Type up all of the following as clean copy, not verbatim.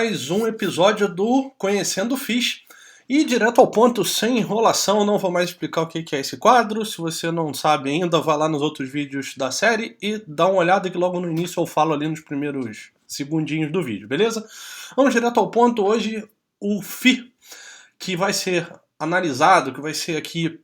Mais um episódio do Conhecendo FIIs. E direto ao ponto, sem enrolação, não vou mais explicar o que é esse quadro. Se você não sabe ainda, vá lá nos outros vídeos da série e dá uma olhada que logo no início eu falo ali nos primeiros segundinhos do vídeo, beleza? Vamos direto ao ponto. Hoje o FII, que vai ser analisado, que vai ser aqui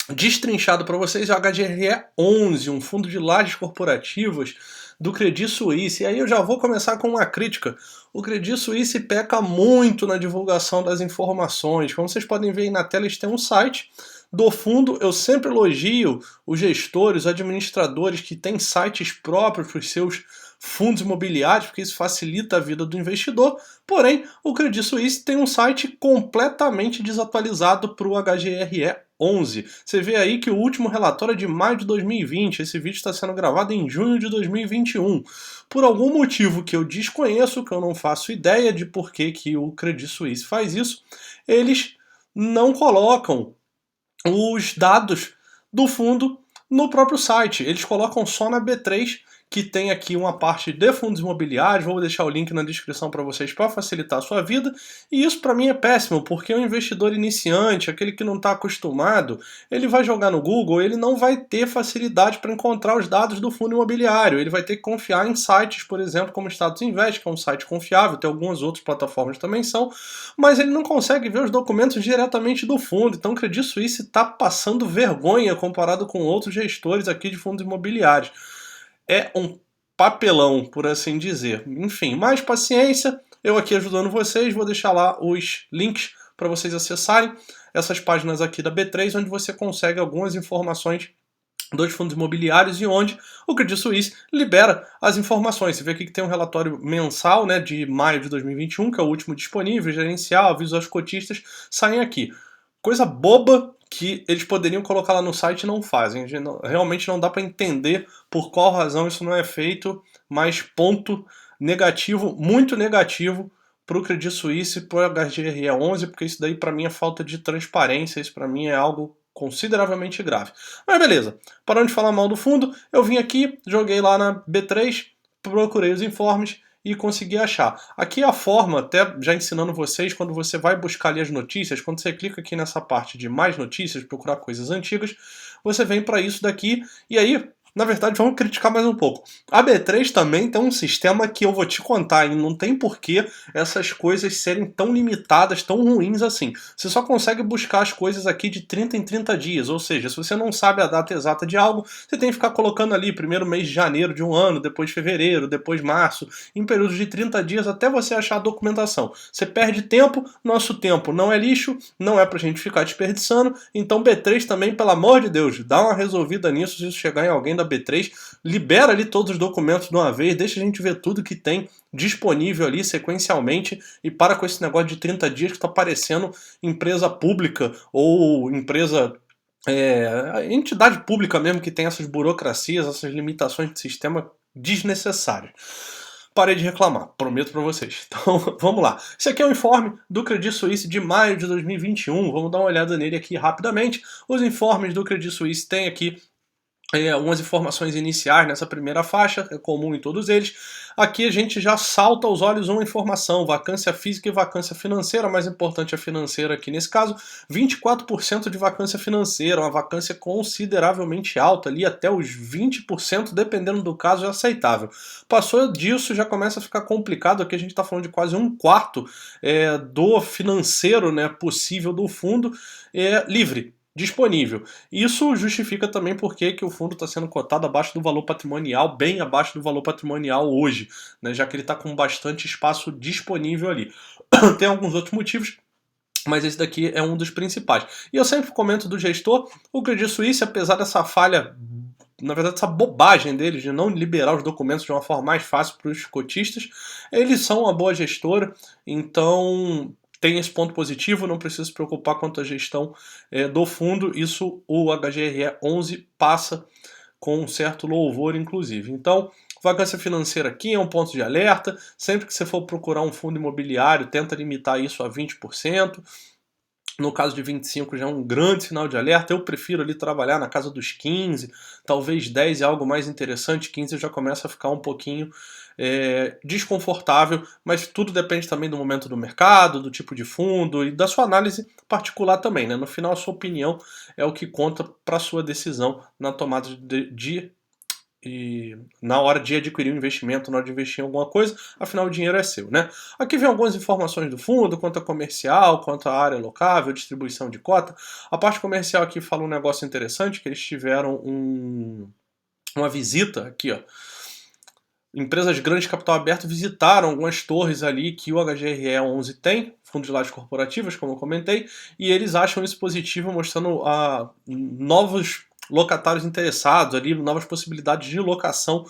destrinchado para vocês, é o HGRE11, um fundo de lajes corporativas do Credit Suisse. E aí eu já vou começar com uma crítica. O Credit Suisse peca muito na divulgação das informações. Como vocês podem ver aí na tela, eles têm um site do fundo. Eu sempre elogio os gestores, os administradores que têm sites próprios para os seus fundos imobiliários, porque isso facilita a vida do investidor. Porém, o Credit Suisse tem um site completamente desatualizado para o HGRE11. Você vê aí que o último relatório é de maio de 2020, esse vídeo está sendo gravado em junho de 2021. Por algum motivo que eu desconheço, que eu não faço ideia de por que o Credit Suisse faz isso, eles não colocam os dados do fundo no próprio site. Eles colocam só na B3, que tem aqui uma parte de fundos imobiliários. Vou deixar o link na descrição para vocês para facilitar a sua vida. E isso para mim é péssimo, porque o investidor iniciante, aquele que não está acostumado, ele vai jogar no Google, ele não vai ter facilidade para encontrar os dados do fundo imobiliário. Ele vai ter que confiar em sites, por exemplo, como Status Invest, que é um site confiável, tem algumas outras plataformas também são, mas ele não consegue ver os documentos diretamente do fundo. Então o Credit Suisse está passando vergonha comparado com outros gestores aqui de fundos imobiliários. É um papelão, por assim dizer. Enfim, mais paciência, eu aqui ajudando vocês, vou deixar lá os links para vocês acessarem essas páginas aqui da B3, onde você consegue algumas informações dos fundos imobiliários e onde o Credit Suisse libera as informações. Você vê aqui que tem um relatório mensal, né, de maio de 2021, que é o último disponível, gerencial, aviso aos cotistas, saem aqui. Coisa boba que eles poderiam colocar lá no site e não fazem. Realmente não dá para entender por qual razão isso não é feito, mas ponto negativo, muito negativo para o Credit Suisse e para o HGRE11, porque isso daí para mim é falta de transparência, isso para mim é algo consideravelmente grave. Mas beleza, parando de falar mal do fundo, eu vim aqui, joguei lá na B3, procurei os informes e consegui achar. Aqui a forma, até já ensinando vocês, quando você vai buscar ali as notícias, quando você clica aqui nessa parte de mais notícias, procurar coisas antigas, você vem para isso daqui, e aí, na verdade, vamos criticar mais um pouco. A B3 também tem um sistema que eu vou te contar, e não tem porquê essas coisas serem tão limitadas, tão ruins assim. Você só consegue buscar as coisas aqui de 30 em 30 dias, ou seja, se você não sabe a data exata de algo, você tem que ficar colocando ali primeiro mês de janeiro de um ano, depois fevereiro, depois março, em períodos de 30 dias até você achar a documentação. Você perde tempo, nosso tempo não é lixo, não é pra gente ficar desperdiçando, então B3 também, pelo amor de Deus, dá uma resolvida nisso. Se isso chegar em alguém da B3, libera ali todos os documentos de uma vez, deixa a gente ver tudo que tem disponível ali sequencialmente e para com esse negócio de 30 dias que está parecendo empresa pública ou empresa entidade pública mesmo, que tem essas burocracias, essas limitações de sistema desnecessárias. Parei de reclamar, prometo para vocês. Então vamos lá. Esse aqui é o informe do Credit Suisse de maio de 2021. Vamos dar uma olhada nele aqui rapidamente. Os informes do Credit Suisse têm aqui algumas informações iniciais nessa primeira faixa, é comum em todos eles. Aqui a gente já salta aos olhos uma informação: vacância física e vacância financeira. Mais importante a financeira aqui nesse caso, 24% de vacância financeira, uma vacância consideravelmente alta, ali até os 20%, dependendo do caso, é aceitável. Passou disso, já começa a ficar complicado, aqui a gente está falando de quase um quarto do financeiro, né, possível do fundo livre, disponível. Isso justifica também porque que o fundo está sendo cotado abaixo do valor patrimonial, bem abaixo do valor patrimonial hoje, né, já que ele está com bastante espaço disponível ali. Tem alguns outros motivos, mas esse daqui é um dos principais. E eu sempre comento do gestor, o Credit Suisse, apesar dessa falha, na verdade essa bobagem deles de não liberar os documentos de uma forma mais fácil para os cotistas, eles são uma boa gestora, então tem esse ponto positivo, não precisa se preocupar quanto à gestão do fundo. Isso o HGRE11 passa com um certo louvor, inclusive. Então, vacância financeira aqui é um ponto de alerta. Sempre que você for procurar um fundo imobiliário, tenta limitar isso a 20%. No caso de 25 já é um grande sinal de alerta. Eu prefiro ali trabalhar na casa dos 15, talvez 10 é algo mais interessante. 15 já começa a ficar um pouquinho desconfortável, mas tudo depende também do momento do mercado, do tipo de fundo e da sua análise particular também, né? No final, a sua opinião é o que conta para a sua decisão na tomada e na hora de adquirir um investimento, na hora de investir em alguma coisa, afinal o dinheiro é seu, né? Aqui vem algumas informações do fundo, quanto a comercial, quanto a área locável, distribuição de cota. A parte comercial aqui fala um negócio interessante, que eles tiveram uma visita aqui, ó. Empresas grandes de capital aberto visitaram algumas torres ali que o HGRE 11 tem, fundos de lajes corporativas, como eu comentei, e eles acham isso positivo, mostrando novos locatários interessados ali, novas possibilidades de locação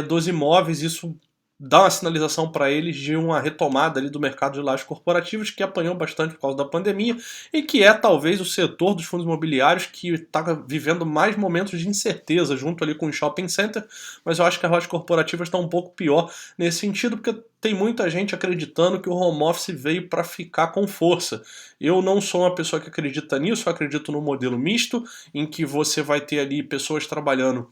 dos imóveis. Isso dá uma sinalização para eles de uma retomada ali do mercado de lajes corporativas, que apanhou bastante por causa da pandemia e que é talvez o setor dos fundos imobiliários que está vivendo mais momentos de incerteza junto ali com o shopping center, mas eu acho que as lajes corporativas estão um pouco pior nesse sentido, porque tem muita gente acreditando que o home office veio para ficar com força. Eu não sou uma pessoa que acredita nisso, eu acredito no modelo misto, em que você vai ter ali pessoas trabalhando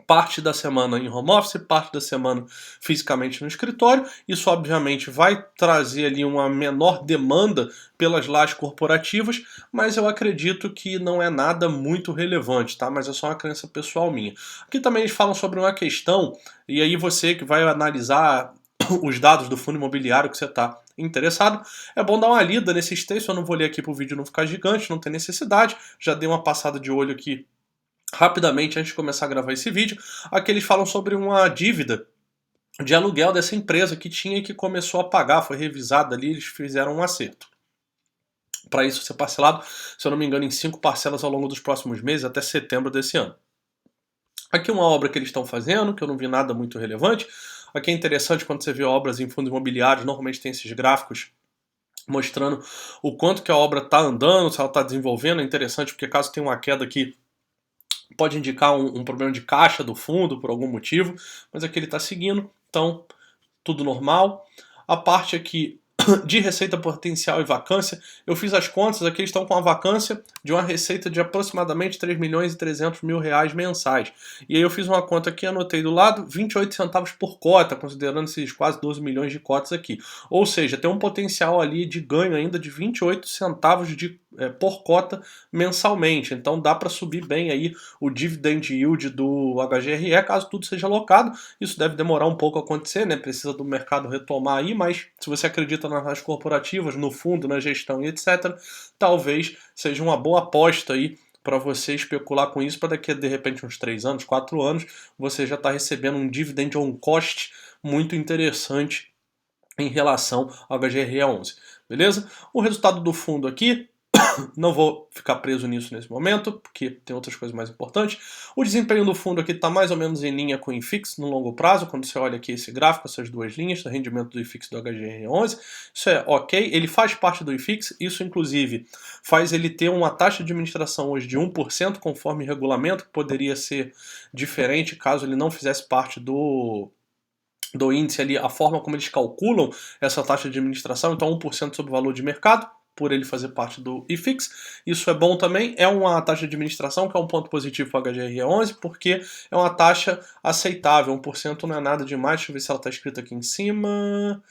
parte da semana em home office, parte da semana fisicamente no escritório. Isso obviamente vai trazer ali uma menor demanda pelas lajes corporativas, mas eu acredito que não é nada muito relevante, tá? Mas é só uma crença pessoal minha. Aqui também eles falam sobre uma questão, e aí você que vai analisar os dados do fundo imobiliário que você está interessado, é bom dar uma lida nesses textos. Eu não vou ler aqui para o vídeo não ficar gigante, não tem necessidade, já dei uma passada de olho aqui rapidamente antes de começar a gravar esse vídeo. Aqui eles falam sobre uma dívida de aluguel dessa empresa que tinha e que começou a pagar, foi revisada ali, eles fizeram um acerto. Para isso ser parcelado, se eu não me engano, em 5 parcelas ao longo dos próximos meses, até setembro desse ano. Aqui uma obra que eles estão fazendo, que eu não vi nada muito relevante. Aqui é interessante quando você vê obras em fundos imobiliários, normalmente tem esses gráficos mostrando o quanto que a obra está andando, se ela está desenvolvendo. É interessante porque caso tenha uma queda aqui, pode indicar um problema de caixa do fundo por algum motivo, mas aqui ele está seguindo, então tudo normal. A parte aqui de receita potencial e vacância, eu fiz as contas, aqui eles estão com a vacância de uma receita de aproximadamente 3 milhões e 300 mil reais mensais. E aí eu fiz uma conta aqui, anotei do lado, 28 centavos por cota, considerando esses quase 12 milhões de cotas aqui. Ou seja, tem um potencial ali de ganho ainda de 28 centavos por cota mensalmente. Então dá para subir bem aí o dividend yield do HGRE, caso tudo seja alocado. Isso deve demorar um pouco a acontecer, né? Precisa do mercado retomar aí, mas se você acredita nas corporativas, no fundo, na gestão e etc., talvez seja uma boa aposta aí para você especular com isso, para daqui a de repente uns 3 anos, 4 anos, você já está recebendo um dividend on cost muito interessante em relação ao HGRE 11, beleza? O resultado do fundo aqui, não vou ficar preso nisso nesse momento, porque tem outras coisas mais importantes. O desempenho do fundo aqui está mais ou menos em linha com o IFIX no longo prazo. Quando você olha aqui esse gráfico, essas duas linhas, do rendimento do IFIX e do HGR11, isso é ok. Ele faz parte do IFIX, isso inclusive faz ele ter uma taxa de administração hoje de 1%, conforme regulamento, que poderia ser diferente caso ele não fizesse parte do índice ali, a forma como eles calculam essa taxa de administração, então 1% sobre o valor de mercado, por ele fazer parte do IFIX. Isso é bom também, é uma taxa de administração que é um ponto positivo para o HGRE 11, porque é uma taxa aceitável, 1% não é nada demais. Deixa eu ver se ela está escrita aqui em cima.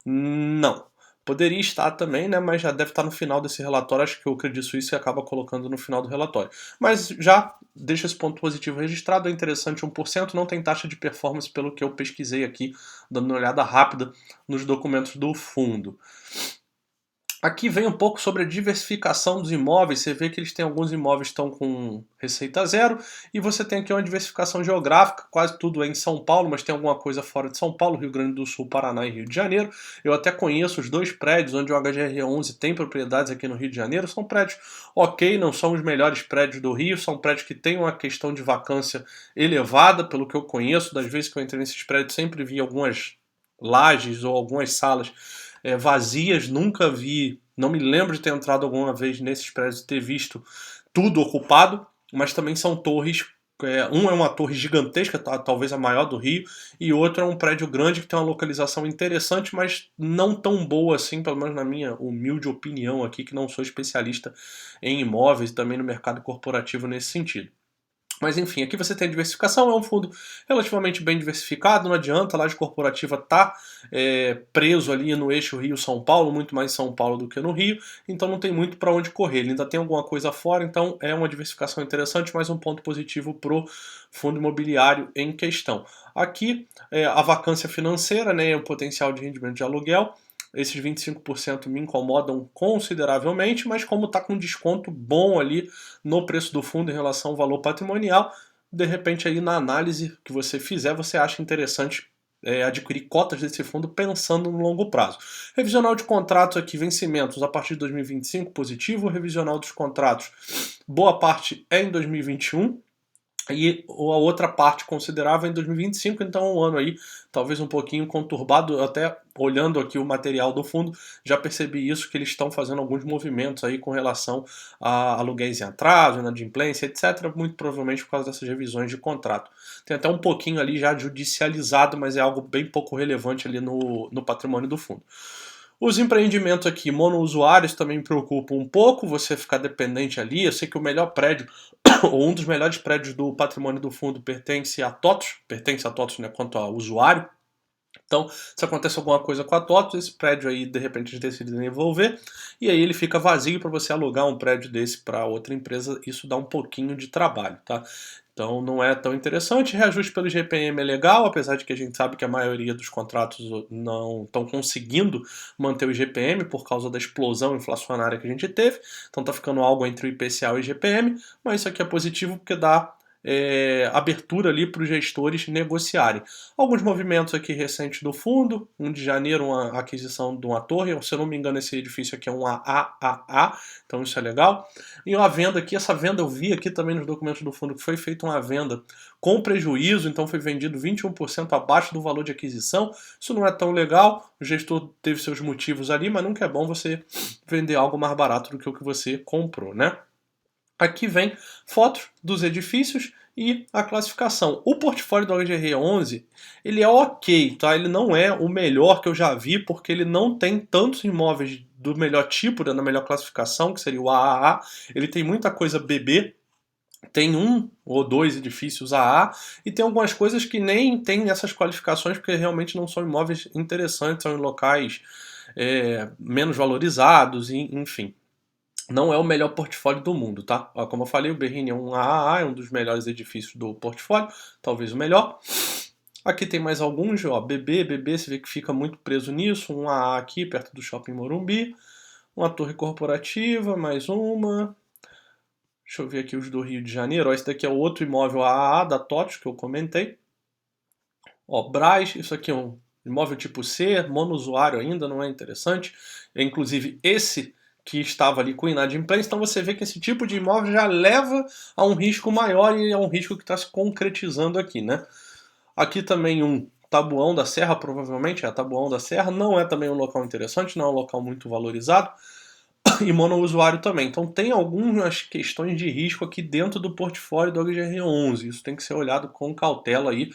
Não. Poderia estar também, né, mas já deve estar no final desse relatório. Acho que o Credit Suisse acaba colocando no final do relatório. Mas já deixa esse ponto positivo registrado, é interessante 1%, não tem taxa de performance pelo que eu pesquisei aqui, dando uma olhada rápida nos documentos do fundo. Aqui vem um pouco sobre a diversificação dos imóveis. Você vê que eles têm alguns imóveis que estão com receita zero e você tem aqui uma diversificação geográfica, quase tudo é em São Paulo, mas tem alguma coisa fora de São Paulo, Rio Grande do Sul, Paraná e Rio de Janeiro. Eu até conheço os 2 prédios onde o HGRE 11 tem propriedades aqui no Rio de Janeiro. São prédios ok, não são os melhores prédios do Rio, são prédios que têm uma questão de vacância elevada, pelo que eu conheço. Das vezes que eu entrei nesses prédios sempre vi algumas lajes ou algumas salas vazias, nunca vi, não me lembro de ter entrado alguma vez nesses prédios e ter visto tudo ocupado, mas também são torres, um é uma torre gigantesca, talvez a maior do Rio, e outro é um prédio grande que tem uma localização interessante, mas não tão boa assim, pelo menos na minha humilde opinião aqui, que não sou especialista em imóveis e também no mercado corporativo nesse sentido. Mas enfim, aqui você tem diversificação, é um fundo relativamente bem diversificado, não adianta, a laje corporativa tá preso ali no eixo Rio-São Paulo, muito mais em São Paulo do que no Rio, então não tem muito para onde correr, ele ainda tem alguma coisa fora, então é uma diversificação interessante, mas um ponto positivo pro fundo imobiliário em questão. Aqui, a vacância financeira, né, o potencial de rendimento de aluguel, esses 25% me incomodam consideravelmente, mas como está com um desconto bom ali no preço do fundo em relação ao valor patrimonial, de repente aí na análise que você fizer, você acha interessante adquirir cotas desse fundo pensando no longo prazo. Revisional de contratos aqui, vencimentos a partir de 2025, positivo. Revisional dos contratos, boa parte é em 2021. E a outra parte considerável em 2025, então é um ano aí talvez um pouquinho conturbado, até olhando aqui o material do fundo, já percebi isso, que eles estão fazendo alguns movimentos aí com relação a aluguéis em atraso, inadimplência, etc, muito provavelmente por causa dessas revisões de contrato. Tem até um pouquinho ali já judicializado, mas é algo bem pouco relevante ali no patrimônio do fundo. Os empreendimentos aqui monousuários também me preocupam um pouco, você ficar dependente ali. Eu sei que o melhor prédio, ou um dos melhores prédios do patrimônio do fundo pertence a TOTVS, né, quanto a usuário. Então, se acontece alguma coisa com a TOTVS, esse prédio aí, de repente, eles decidem devolver, e aí ele fica vazio para você alugar um prédio desse para outra empresa, isso dá um pouquinho de trabalho, tá? Então não é tão interessante. Reajuste pelo GPM é legal, apesar de que a gente sabe que a maioria dos contratos não estão conseguindo manter o IGPM por causa da explosão inflacionária que a gente teve. Então tá ficando algo entre o IPCA e o IGPM, mas isso aqui é positivo porque dá abertura ali para os gestores negociarem. Alguns movimentos aqui recentes do fundo, 1 de janeiro uma aquisição de uma torre, se eu não me engano esse edifício aqui é um AAA, então isso é legal. E uma venda aqui, essa venda eu vi aqui também nos documentos do fundo que foi feita uma venda com prejuízo, então foi vendido 21% abaixo do valor de aquisição, isso não é tão legal, o gestor teve seus motivos ali, mas nunca é bom você vender algo mais barato do que o que você comprou, né? Aqui vem fotos dos edifícios e a classificação. O portfólio do HGR11, ele é ok, tá? Ele não é o melhor que eu já vi, porque ele não tem tantos imóveis do melhor tipo, da melhor classificação, que seria o AAA. Ele tem muita coisa BB, tem 1 ou 2 edifícios AA, e tem algumas coisas que nem tem essas qualificações, porque realmente não são imóveis interessantes, são em locais menos valorizados, enfim. Não é o melhor portfólio do mundo, tá? Como eu falei, o Berrini é um AAA, é um dos melhores edifícios do portfólio, talvez o melhor. Aqui tem mais alguns, ó, BB, você vê que fica muito preso nisso, um AA aqui, perto do Shopping Morumbi, uma torre corporativa, mais uma. Deixa eu ver aqui os do Rio de Janeiro, ó, esse daqui é o outro imóvel AAA da TOTVS que eu comentei. Ó, Brás, isso aqui é um imóvel tipo C, monousuário ainda, não é interessante. Inclusive esse que estava ali com inadimplência, então você vê que esse tipo de imóvel já leva a um risco maior e é um risco que está se concretizando aqui, né? Aqui também um Taboão da Serra, provavelmente, Taboão da Serra, não é também um local interessante, não é um local muito valorizado, e monousuário também. Então tem algumas questões de risco aqui dentro do portfólio do HGR11, isso tem que ser olhado com cautela aí,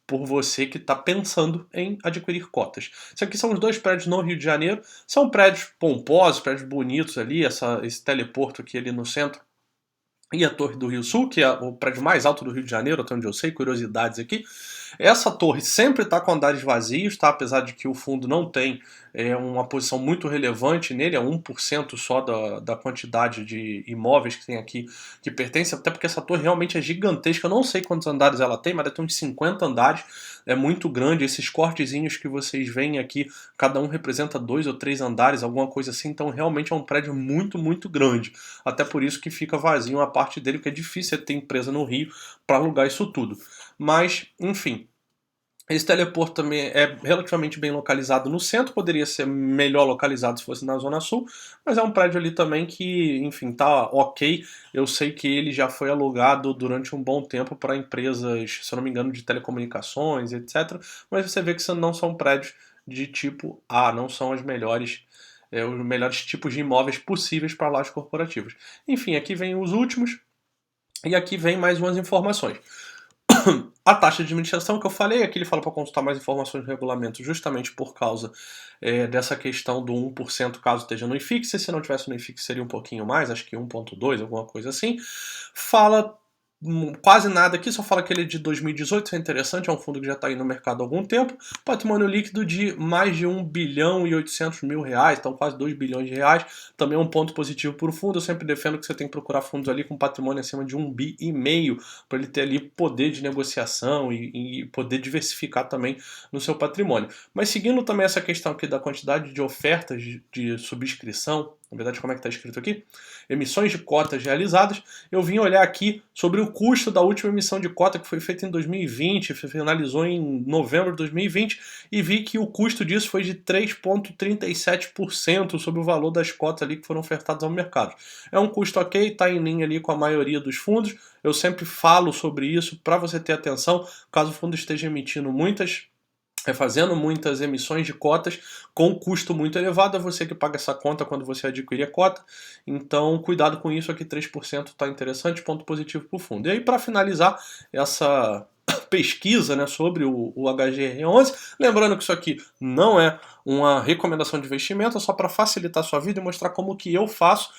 por você que está pensando em adquirir cotas. Isso aqui são os dois prédios no Rio de Janeiro. São prédios pomposos, prédios bonitos ali, esse teleporto aqui ali no centro. E a Torre do Rio Sul, que é o prédio mais alto do Rio de Janeiro, até onde eu sei, curiosidades aqui. Essa torre sempre está com andares vazios, tá? Apesar de que o fundo não tem uma posição muito relevante nele, é 1% só da quantidade de imóveis que tem aqui que pertence, até porque essa torre realmente é gigantesca, eu não sei quantos andares ela tem, mas ela tem uns 50 andares, é muito grande, esses cortezinhos que vocês veem aqui, cada um representa 2 ou 3 andares, alguma coisa assim, então realmente é um prédio muito, muito grande, até por isso que fica vazio uma parte dele, porque é difícil ter empresa no Rio para alugar isso tudo. Mas, enfim, esse teleporto também é relativamente bem localizado no centro, poderia ser melhor localizado se fosse na Zona Sul, mas é um prédio ali também que, enfim, tá ok. Eu sei que ele já foi alugado durante um bom tempo para empresas, se eu não me engano, de telecomunicações, etc. Mas você vê que não são prédios de tipo A, não são os melhores tipos de imóveis possíveis para lajes corporativas. Enfim, aqui vem os últimos e aqui vem mais umas informações. A taxa de administração que eu falei, aqui ele fala para consultar mais informações do regulamento justamente por causa dessa questão do 1% caso esteja no IFIX, se não tivesse no IFIX seria um pouquinho mais, acho que 1,2, alguma coisa assim. Fala quase nada aqui, só fala que ele é de 2018, isso é interessante, é um fundo que já está aí no mercado há algum tempo. Patrimônio líquido de mais de 1 bilhão e 800 mil reais, então quase 2 bilhões de reais. Também é um ponto positivo para o fundo. Eu sempre defendo que você tem que procurar fundos ali com patrimônio acima de 1,5 bi, para ele ter ali poder de negociação e poder diversificar também no seu patrimônio. Mas seguindo também essa questão aqui da quantidade de ofertas de subscrição, na verdade, como é que está escrito aqui? Emissões de cotas realizadas. Eu vim olhar aqui sobre o custo da última emissão de cota que foi feita em 2020, finalizou em novembro de 2020, e vi que o custo disso foi de 3,37% sobre o valor das cotas ali que foram ofertadas ao mercado. É um custo ok, está em linha ali com a maioria dos fundos. Eu sempre falo sobre isso para você ter atenção, caso o fundo esteja emitindo fazendo muitas emissões de cotas com custo muito elevado, é você que paga essa conta quando você adquirir a cota. Então, cuidado com isso aqui, 3% está interessante, ponto positivo para o fundo. E aí, para finalizar essa pesquisa, né, sobre o HGR11, lembrando que isso aqui não é uma recomendação de investimento, é só para facilitar a sua vida e mostrar como que eu faço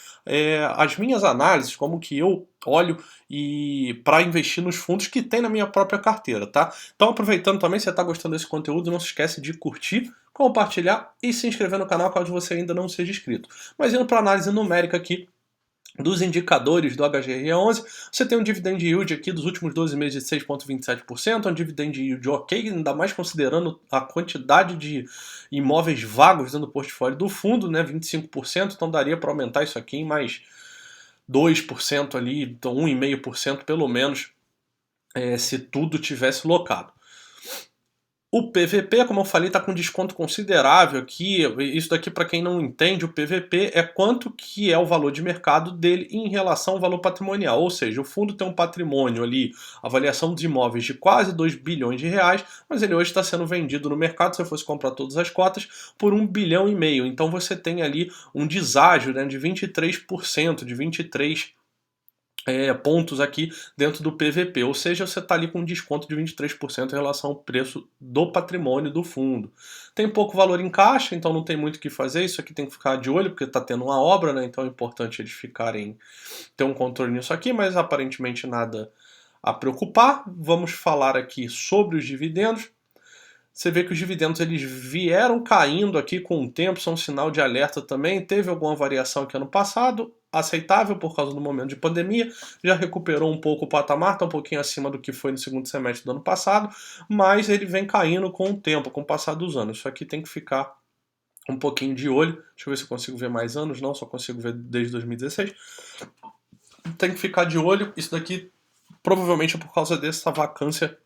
as minhas análises, como que eu olho e para investir nos fundos que tem na minha própria carteira, tá? Então, aproveitando também, se você está gostando desse conteúdo, não se esquece de curtir, compartilhar e se inscrever no canal caso você ainda não seja inscrito. Mas indo para a análise numérica aqui dos indicadores do HGR11, você tem um dividend yield aqui dos últimos 12 meses de 6,27%, um dividend yield ok, ainda mais considerando a quantidade de imóveis vagos dentro do portfólio do fundo, né, 25%, então daria para aumentar isso aqui em mais 2% ali, então 1,5% pelo menos, se tudo tivesse locado. O PVP, como eu falei, está com desconto considerável aqui. Isso daqui, para quem não entende, o PVP é quanto que é o valor de mercado dele em relação ao valor patrimonial. Ou seja, o fundo tem um patrimônio ali, avaliação dos imóveis de quase 2 bilhões de reais, mas ele hoje está sendo vendido no mercado, se eu fosse comprar todas as cotas, por 1,5 bilhão. Então você tem ali um deságio, né, de 23%, de 23 pontos aqui dentro do PVP, ou seja, você está ali com um desconto de 23% em relação ao preço do patrimônio do fundo. Tem pouco valor em caixa, então não tem muito o que fazer, isso aqui tem que ficar de olho, porque está tendo uma obra, né? Então é importante eles ter um controle nisso aqui, mas aparentemente nada a preocupar. Vamos falar aqui sobre os dividendos. Você vê que os dividendos eles vieram caindo aqui com o tempo, são um sinal de alerta também. Teve alguma variação aqui ano passado, aceitável por causa do momento de pandemia, já recuperou um pouco o patamar, está um pouquinho acima do que foi no segundo semestre do ano passado, mas ele vem caindo com o tempo, com o passar dos anos. Isso aqui tem que ficar um pouquinho de olho. Deixa eu ver se eu consigo ver mais anos, não, só consigo ver desde 2016. Tem que ficar de olho, isso daqui provavelmente é por causa dessa vacância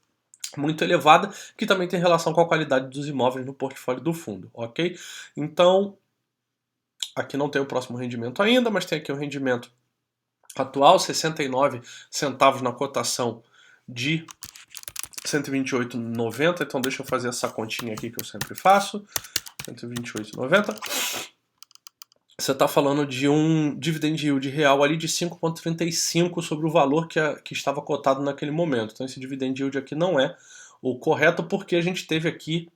muito elevada, que também tem relação com a qualidade dos imóveis no portfólio do fundo, ok? Então, aqui não tem o próximo rendimento ainda, mas tem aqui o rendimento atual, 69 centavos na cotação de 128,90. Então deixa eu fazer essa continha aqui que eu sempre faço. 128,90. Você está falando de um dividend yield real ali de 5,35 sobre o valor que estava cotado naquele momento. Então esse dividend yield aqui não é o correto, porque a gente teve aqui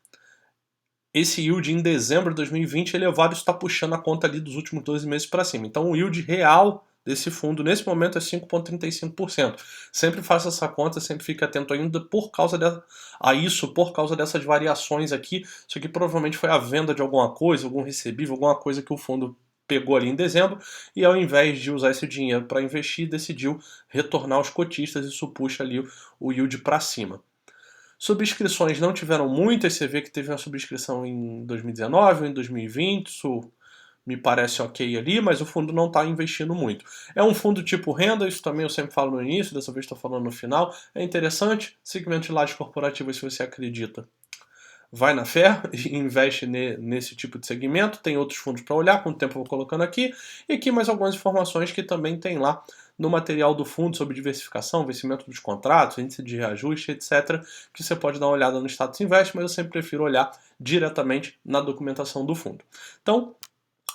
esse yield em dezembro de 2020 elevado, está puxando a conta ali dos últimos 12 meses para cima. Então o yield real desse fundo nesse momento é 5,35%. Sempre faça essa conta, sempre fique atento ainda por causa dessas variações aqui. Isso aqui provavelmente foi a venda de alguma coisa, algum recebível, alguma coisa que o fundo pegou ali em dezembro, e ao invés de usar esse dinheiro para investir, decidiu retornar aos cotistas, e isso puxa ali o yield para cima. Subscrições não tiveram muitas, você vê que teve uma subscrição em 2019 ou em 2020, isso me parece ok ali, mas o fundo não está investindo muito. É um fundo tipo renda, isso também eu sempre falo no início, dessa vez estou falando no final. É interessante, segmento de lajes corporativas, se você acredita, vai na fé e investe nesse tipo de segmento. Tem outros fundos para olhar, com o tempo eu vou colocando aqui. E aqui mais algumas informações que também tem lá no material do fundo sobre diversificação, vencimento dos contratos, índice de reajuste, etc., que você pode dar uma olhada no status invest, mas eu sempre prefiro olhar diretamente na documentação do fundo. Então,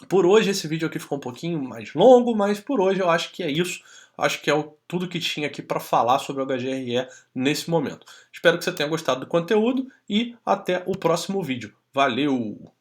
por hoje esse vídeo aqui ficou um pouquinho mais longo, mas por hoje eu acho que é isso. Acho que é tudo que tinha aqui para falar sobre o HGRE nesse momento. Espero que você tenha gostado do conteúdo e até o próximo vídeo. Valeu!